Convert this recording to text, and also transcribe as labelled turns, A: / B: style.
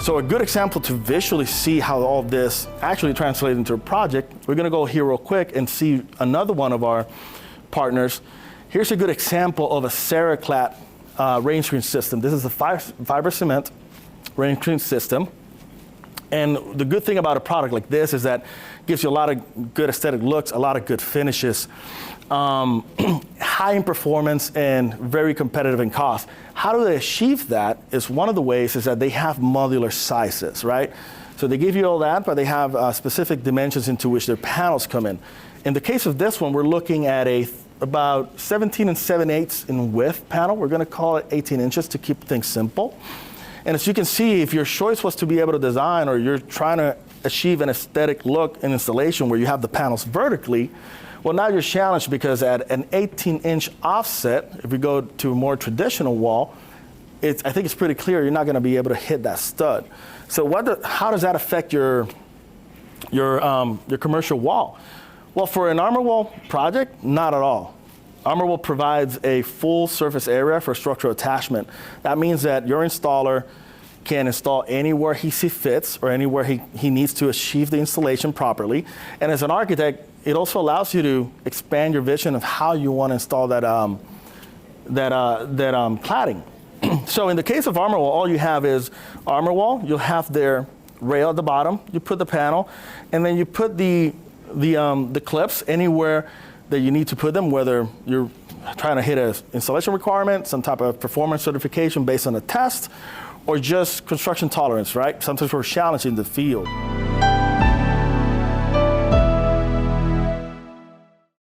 A: So a good example to visually see how all of this actually translates into a project, we're gonna go here real quick and see another one of our partners. Here's a good example of a Ceraclad rain screen system. This is a fiber cement rain screen system. And the good thing about a product like this is that it gives you a lot of good aesthetic looks, a lot of good finishes, high in performance and very competitive in cost. How do they achieve that is one of the ways is that they have modular sizes, right? So they give you all that, but they have specific dimensions into which their panels come in. In the case of this one, we're looking at about 17 and 7/8 in width panel. We're gonna call it 18 inches to keep things simple. And as you can see, if your choice was to be able to design or you're trying to achieve an aesthetic look in installation where you have the panels vertically, well, now you're challenged because at an 18-inch offset, if we go to a more traditional wall, I think it's pretty clear you're not gonna be able to hit that stud. So how does that affect your commercial wall? Well, for an ArmorWall project, not at all. ArmorWall provides a full surface area for structural attachment. That means that your installer can install anywhere he sees fits or anywhere he needs to achieve the installation properly. And as an architect, it also allows you to expand your vision of how you want to install that cladding. So in the case of ArmorWall, all you have is ArmorWall. You'll have their rail at the bottom. You put the panel, and then you put the clips anywhere that you need to put them, whether you're trying to hit an installation requirement, some type of performance certification based on a test, or just construction tolerance, right? Sometimes we're challenging the field.